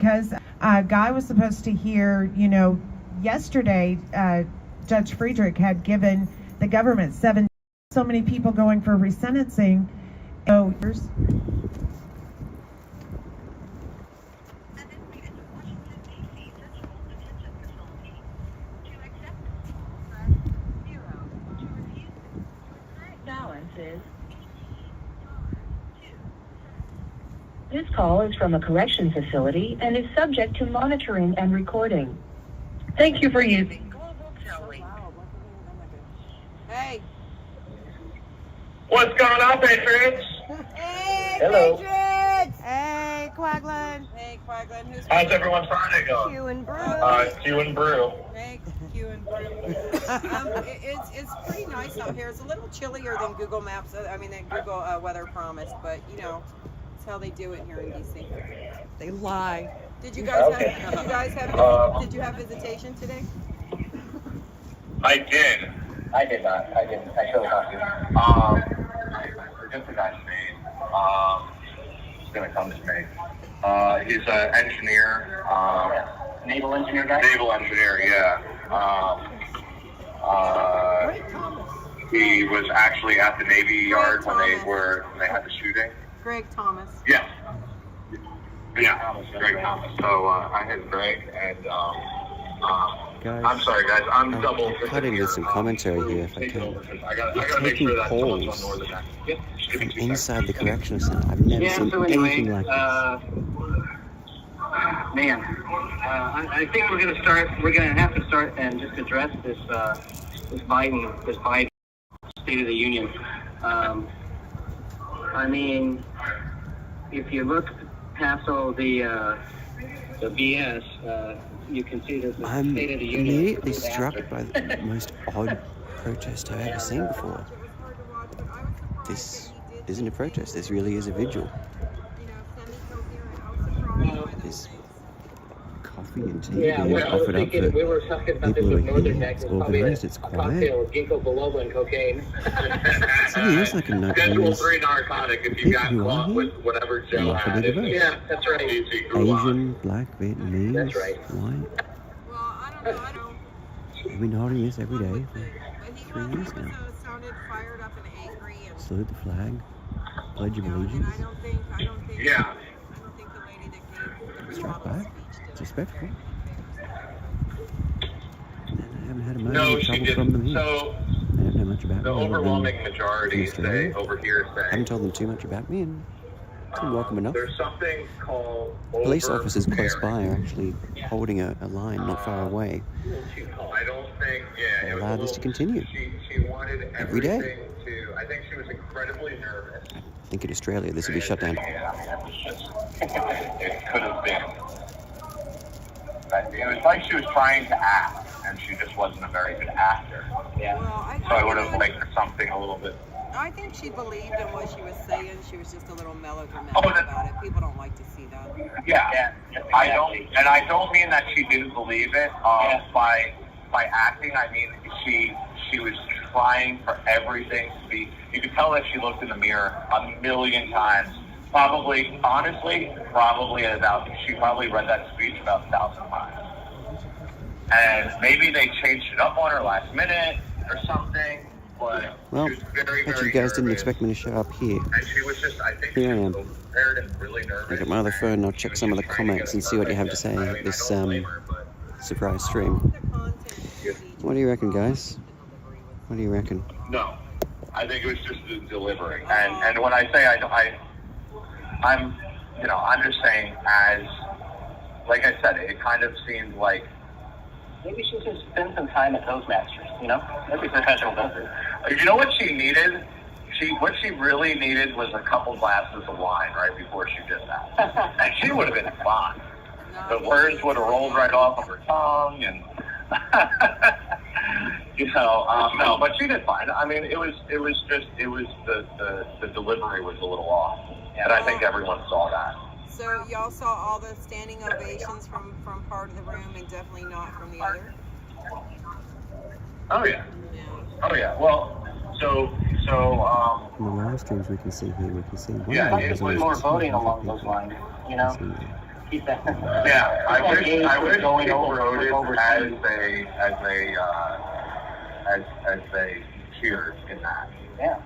Because a guy was supposed to hear, yesterday, Judge Friedrich had given the government so many people going for resentencing. So, This call is from a correction facility and is subject to monitoring and recording. Thank you for using Global Towing. Hey. What's going on, Patriots? Hey, Hello. Patriots! hey, Quagland. Hey, Quagland. How's everyone's Friday going? Q and Brew. Q and Brew. Hey, Q and Brew. It's pretty nice out here. It's a little chillier than Google Maps. Than Google weather promised, but it's how they do it here in DC. They lie. Did you guys have? Did you have visitation today? I did. I did not. I didn't. I chose not to. Forget the guy's name. It's gonna come to me. He's an engineer. Naval engineer guy. Naval engineer. Yeah. He was actually at the Navy Yard when they had the shooting. Greg Thomas. Yeah. Yeah. Greg Thomas. So I hit Greg and. Guys, I'm sorry, guys. I'm double. Cutting with some commentary here if I can. I gotta make sure that someone's on polls Northern Next. from inside the correctional center. I've never seen anything like this. Man, I think we're going to have to start and just address this Biden State of the Union. If you look past all the BS, you can see that the I'm State of the Union immediately struck by the most odd protest I've ever seen before. This isn't a protest, this really is a vigil. There's coffee and tea being offered up for we were talking about people this who are with Northern here. Next. It's organized, it's quiet. Cocktail of ginkgo biloba and cocaine. So it is like a Schedule 3 narcotic if you got caught with whatever Joe had. Yeah, that's right. Asian, black, Vietnamese, That's right. white. Well, I don't. We've been holding this every day for 3 years now. Sounded fired up and angry and. Salute the flag, pledge of allegiance, I don't think. Yeah. I don't think the lady that gave strike the back. speech It's did. respectful. And I haven't had a moment No, of she trouble didn't. from them here. So I don't know much about the me. overwhelming majority say over here I say haven't told them too much about me, and it's been welcome enough. there's something called Police officers close by overbearing. are actually holding a line not far away. I don't think, yeah. They it was allowed a this to little- continue. She wanted Every day. everything to. I think she was incredibly nervous. I think in Australia this would be shut down. Yeah, I mean, it was just. It could have been. It was like she was trying to act, and she just wasn't a very good actor. Yeah. Well, So I would have liked something a little bit. I think she believed in what she was saying. She was just a little melodramatic Oh, that- about it. People don't like to see that. Yeah, I don't mean that she didn't believe it. By acting, I mean she was trying for everything to be. You could tell that she looked in the mirror a million times. Probably, honestly, she probably read that speech about 1,000 times. And maybe they changed it up on her last minute or something. But Well, she was very, actually, very you guys didn't nervous. expect me to show up here. And she was just, I think, Here she I was am. prepared and really nervous. I got my other phone and I'll check some of the comments and see what you have to say at this surprise stream. What do you reckon, guys? What do you reckon? No, I think it was just the delivery. And when I say I'm just saying as, like I said, it kind of seemed like. Maybe she should spend some time at Toastmasters, Maybe professional does it. You know what she needed? What she really needed was a couple glasses of wine right before she did that. And she would have been fine. The words would have rolled right off of her tongue and. No, but she did fine. I mean, it was the delivery was a little off, and I think everyone saw that. So y'all saw all the standing ovations from part of the room and definitely not from the other? Oh yeah. Yeah. Oh yeah. Well, so In the live streams we can see here, we can see one Yeah, of it those was almost more 200 voting along people. those lines, Let's see there. keep that. Yeah, I wish going people over voted as they cheered in that. Yeah.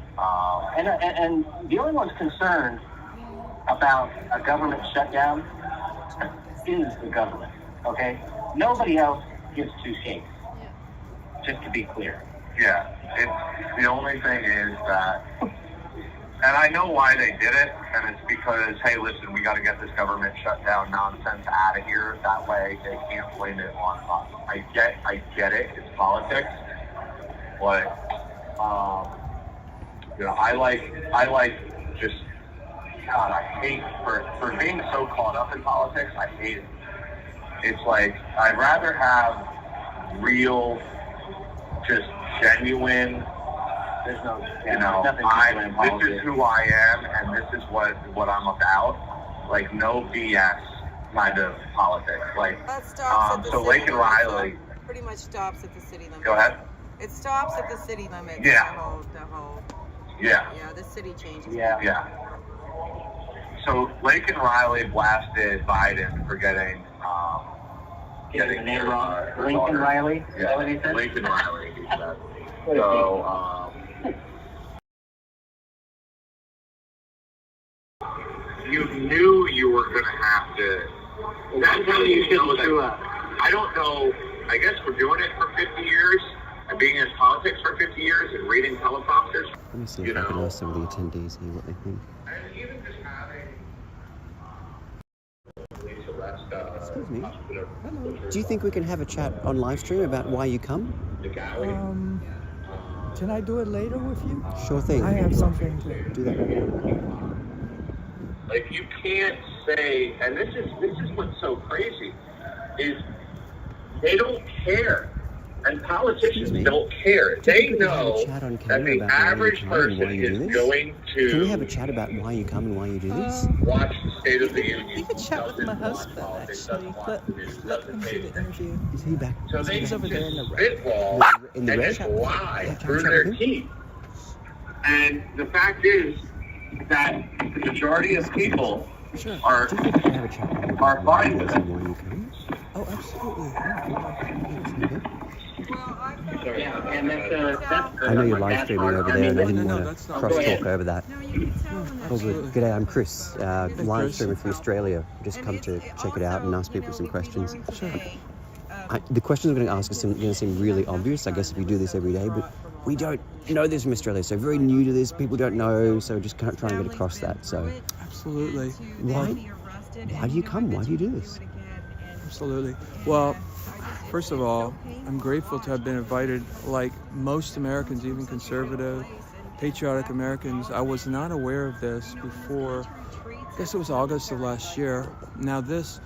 And the only ones concerned about a government shutdown is the government. Okay. Nobody else gives two shakes. Just to be clear. Yeah, it's the only thing is that, and I know why they did it, and it's because, hey, listen, we got to get this government shutdown nonsense out of here. That way, they can't blame it on us. I get it. It's politics, but you know, I like just, God, I hate for being so caught up in politics. I hate it. It's like I'd rather have real, just genuine. There's no, You know, this is who I am, and this is what I'm about. Like, no BS kind of politics. Like, That stops at the so city Lake and limits. Riley. Pretty much stops at the city limits. Go ahead. It stops at the city limits. Yeah. The whole. Yeah. Yeah, the city changes. Yeah. So Lake and Riley blasted Biden for getting Getting the name wrong. her Lincoln daughter. Riley? Is Yeah. that what he said? Lake and Riley, he said. So, you knew you were going to have to. That's how you know that. I don't know. I guess we're doing it for 50 years, and being in politics for 50 years, and reading teleprompters. Let me see if I can ask some of the attendees here what they think. And even just having police arrest. Excuse me. Do you think we can have a chat on live stream about why you come? Can I do it later with you? Sure thing. I have something to Do that. Like, you can't say, and this is what's so crazy, is they don't care. And politicians don't care. They know that the average person is going Can we have a to chat about why you come and why you do this? watch the State of the Union. You could chat with my husband, actually. Let him do the interview. Is he back? So they He's just over there in the spitball In the and red? just lie Yeah, through chat their with him. teeth. And the fact is that the majority of people Sure. are Do you think we can have a chat about are why fine you with come it. and why you come? Oh, absolutely. Well, I thought. Yeah, and that's I know you're live streaming over there, and I didn't No, want that's to not- crosstalk over that. No, you can tell in Oh, good. G'day, I'm Chris, live Chris. streamer from Australia. Just come to check it out and ask people some questions. Sure. The questions I'm going to ask are going to seem really obvious, I guess, if you do this every day, but we don't know this from Australia, so very new to this, people don't know, so just kind of trying to get across that. So Absolutely. why do you come? Why do you do this? Absolutely. Well, first of all, I'm grateful to have been invited. Like most Americans, even conservative, patriotic Americans, I was not aware of this before, I guess it was August of last year. Now this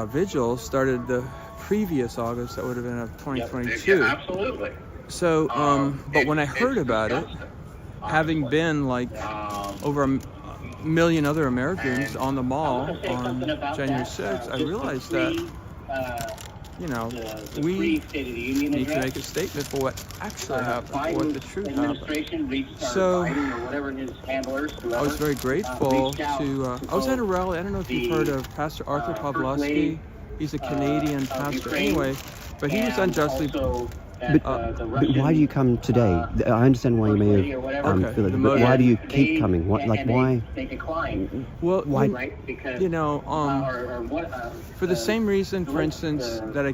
vigil started the previous August, that would have been of 2022. Yeah, absolutely. So, but when I heard about it, having been like over a million other Americans on the mall on January 6th, I realized that, you know, we need to make a statement for what actually happened, for what the truth happened. So, I was very grateful to, I was at a rally, I don't know if you've heard of Pastor Arthur Pawlowski. He's a Canadian pastor anyway, but he was unjustly... But why do you come today? I understand why you may have feel it, but why do you keep coming? What, like, why? Well, Why? you know, for the same reason, for instance, that I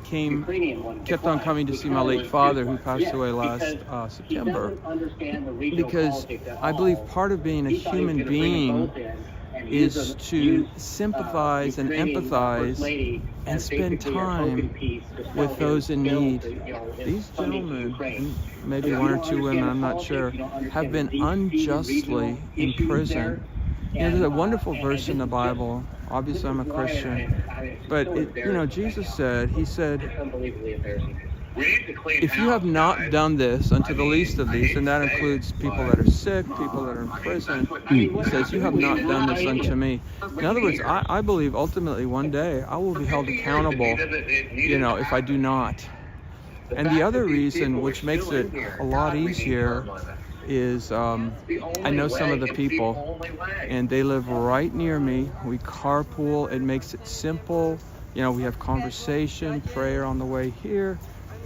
kept on coming to see my late father who passed away last September, because I believe part of being a human being is to sympathize and empathize and spend time with those in need. These gentlemen, and maybe one or two women, I'm not sure, have been unjustly imprisoned. You know, there's a wonderful verse in the Bible. Obviously, I'm a Christian, but you know, Jesus said, he said, if you have not done this unto the least of these, and that includes people that are sick, people that are in prison, he says, you have not done this unto me. In other words, I believe ultimately one day I will be held accountable, you know, if I do not. And the other reason, which makes it a lot easier, is I know some of the people, and they live right near me. We carpool. It makes it simple. You know, we have conversation, prayer on the way here.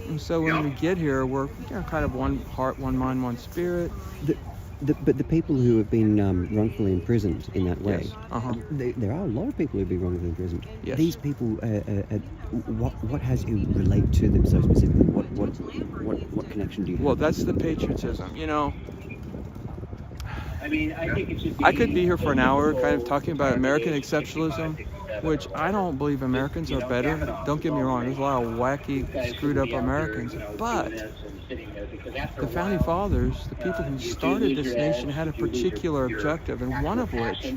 And so when we get here, we're kind of one heart, one mind, one spirit. But the people who have been wrongfully imprisoned in that way, yes. There are a lot of people who've been wrongfully imprisoned. Yes. These people, what has it relate to them so specifically? What connection do you have? Well, that's the patriotism. You know, I mean, I think it should be, I could be here for an hour kind of talking about American exceptionalism, which I don't believe Americans are better. Don't get me wrong, there's a lot of wacky, screwed up Americans. But the Founding Fathers, the people who started this nation, had a particular objective, and one of which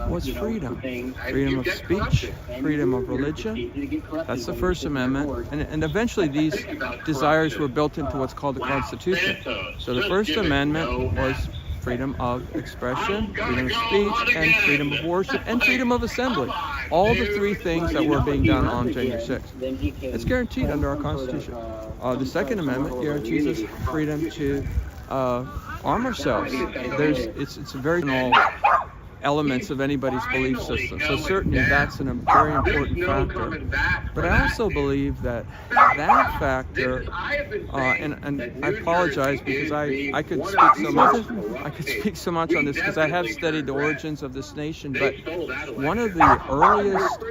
was freedom. Freedom of speech, freedom of religion. That's the First Amendment. And eventually these desires were built into what's called the Constitution. So the First Amendment was freedom of expression, freedom of speech, and freedom of worship, and freedom of assembly. All the three things that were being done on January 6th. It's guaranteed under our Constitution. The Second Amendment guarantees us freedom to arm ourselves. It's very small elements of anybody's belief system. So certainly that's a very important factor. But I also believe that factor, and I apologize because I could speak so much on this because I have studied the origins of this nation. But one of the earliest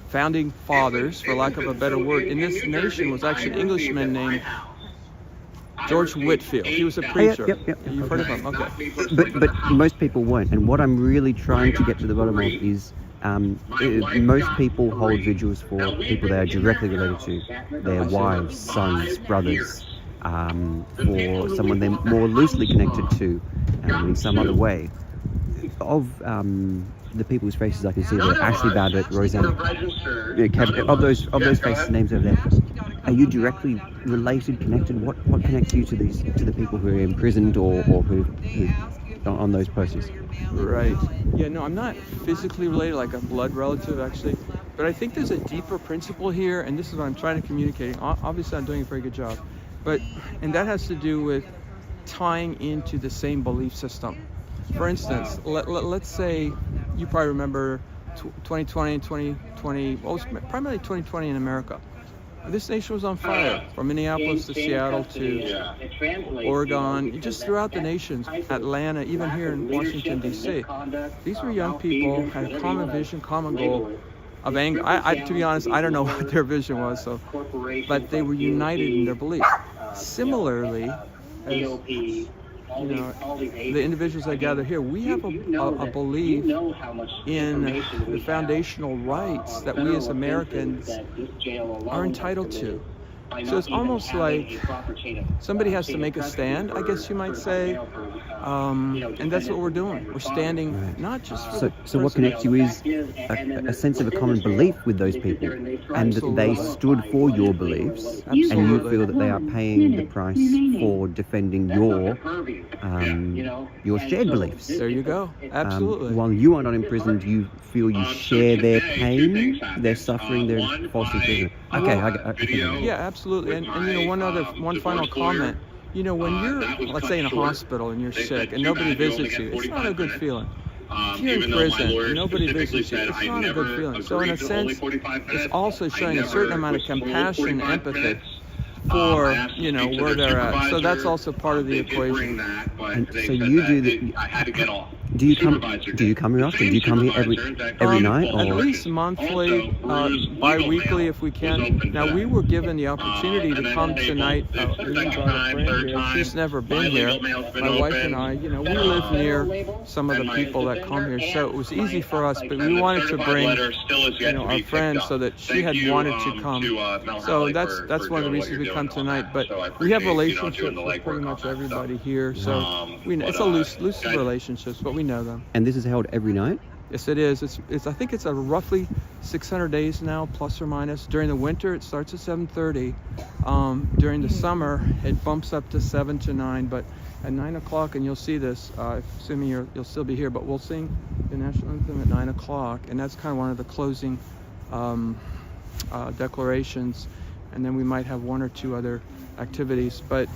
founding fathers, for lack of a better word, in this nation was actually an Englishman named George Whitefield. He was a preacher. Yep. You've heard of him, okay. But most people won't. And what I'm really trying to get to the bottom of is most people hold vigils for people they are directly related to, their wives, sons, brothers, for someone they're more loosely connected to in some other way. Of the people whose faces I can see there, Ashley Babbitt, Roseanne, Kevin, of those faces' names over there. Are you directly related, connected? What connects you to the people who are imprisoned or who on those posters? Right. Yeah, no, I'm not physically related, like a blood relative, actually. But I think there's a deeper principle here, and this is what I'm trying to communicate. Obviously, I'm doing a very good job. And that has to do with tying into the same belief system. For instance, let's say you probably remember 2020 and 2020, well, it was primarily 2020 in America. This nation was on fire, from Minneapolis to Seattle to Oregon, just throughout the nation, Atlanta, even here in Washington, D.C. These were young people, had a common vision, common goal of anger. To be honest, I don't know what their vision was, but they were united in their belief. Similarly, as the individuals that gather here, we have a belief in the foundational rights that we as Americans are entitled to. So it's almost like somebody has to make a stand, I guess you might say, and that's what we're doing. We're standing not just for So what connects you is a sense of a common belief with those people, and that they stood for your beliefs, and you feel that they are paying the price for defending your shared beliefs. There you go. Absolutely. While you are not imprisoned, you feel you share their pain, their suffering, their false imprisonment. Okay. Yeah, absolutely. And one final comment. You know, when you're, let's say, in a hospital and you're sick and nobody visits you, it's not a good feeling. If you're in prison and nobody visits you, it's not a good feeling. So in a sense, it's also showing a certain amount of compassion and empathy for, where they're at. So that's also part of the equation. And so you do that. Do you come here often? Do you come here every night? Or? At least monthly, bi-weekly if we can. Now, we were given the opportunity to come tonight. She's never been here. My wife and I, we live near some of the people that come here, so it was easy for us, but we wanted to bring, our friends so that she had wanted to come. So that's one of the reasons we come tonight, but we have relationships with pretty much everybody here, so it's a loose relationships, but we know them. And this is held every night? Yes, it is. I think it's a roughly 600 days now, plus or minus. During the winter, it starts at 7:30. During the summer, it bumps up to 7 to 9. But at 9 o'clock, and you'll see this, assuming you'll still be here, but we'll sing the national anthem at 9 o'clock, and that's kind of one of the closing declarations. and then we might have 1 or 2 other activities. But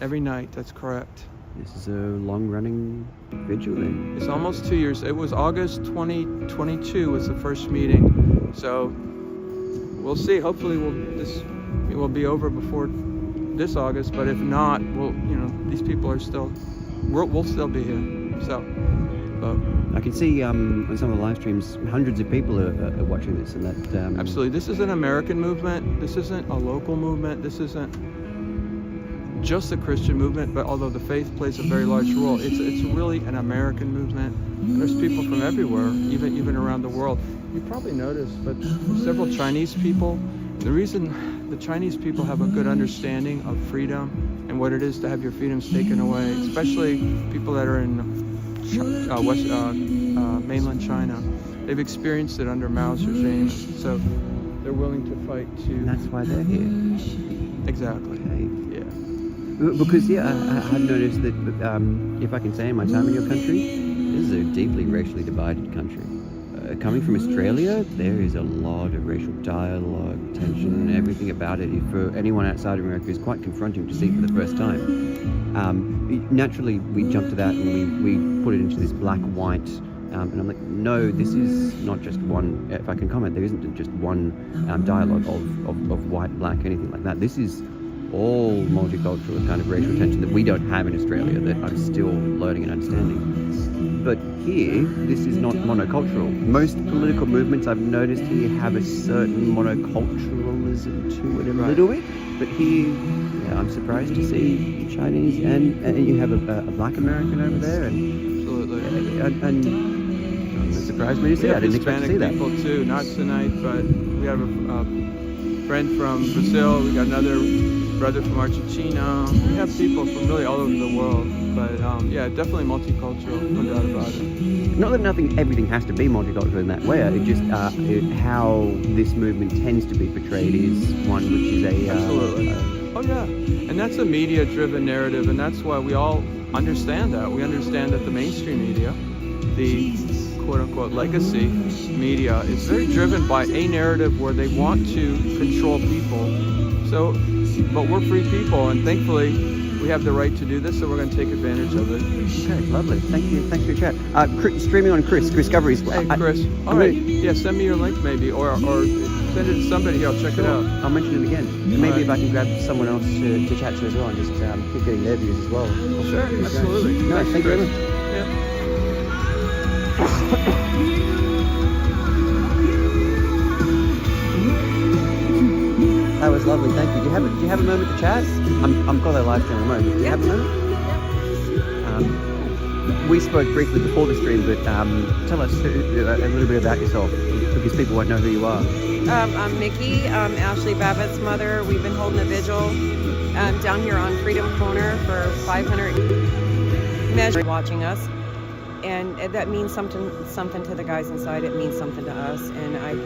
every night, that's correct. This is a long-running vigil then. It's almost 2 years. It was August 2022 was the first meeting. So we'll see. Hopefully it will be over before this August. But if not, these people are still. We'll still be here. So. I can see on some of the live streams, hundreds of people are watching this, and that. Absolutely. This is an American movement. This isn't a local movement. This isn't just a Christian movement, but although the faith plays a very large role, it's really an American movement. And there's people from everywhere, even around the world. You probably noticed, but several Chinese people. The reason the Chinese people have a good understanding of freedom and what it is to have your freedoms taken away, especially people that are in mainland China, they've experienced it under Mao's regime, so they're willing to fight to. And that's why they're here. Exactly. Okay. Yeah. Because I had noticed that if I can say in my time in your country, this is a deeply racially divided country. Coming from Australia, there is a lot of racial dialogue, tension, and everything about it. For anyone outside of America, is quite confronting to see for the first time. Naturally, we jump to that and we put it into this black-white, and I'm like, no, this is not just one. If I can comment, there isn't just one dialogue of white, black, anything like that. This is all multicultural kind of racial tension that we don't have in Australia, that I'm still learning and understanding. But here, this is not monocultural. Most political movements I've noticed here have a certain monoculturalism to it a little bit. But here, I'm surprised to see Chinese and you have a black American over there, and Absolutely. and it surprised me to see We that. I have didn't expect to see Hispanic that. people too, not tonight, but we have a friend from Brazil. We got another brother from Argentina. We have people from really all over the world, but definitely multicultural, no doubt about it. Not that everything has to be multicultural in that way. It just how this movement tends to be portrayed is one which is a Absolutely. Oh yeah, and that's a media-driven narrative, and that's why we all understand that. We understand that the mainstream media, the quote-unquote legacy media, is very driven by a narrative where they want to control people. So, but we're free people, and thankfully we have the right to do this, so we're going to take advantage of it. Okay, lovely. Thank you. Thanks for your chat. Streaming on Chris Discoveries. Hey, Chris. All right. Yeah, send me your link maybe, or send it to somebody here. I'll check it out. I'll mention it again. And maybe if I can grab someone else to chat to as well, and just keep getting their views as well. Sure, absolutely. No, Thanks, thank you very Chris. much. Yeah. That was lovely. Thank you. Do you have a moment to chat? I'm calling a live stream at the moment. Do you have a moment? We spoke briefly before the stream, but tell us a little bit about yourself, because people won't know who you are. I'm Nikki. I'm Ashley Babbitt's mother. We've been holding a vigil down here on Freedom Corner for 500 measures watching us, and that means something to the guys inside. It means something to us, and I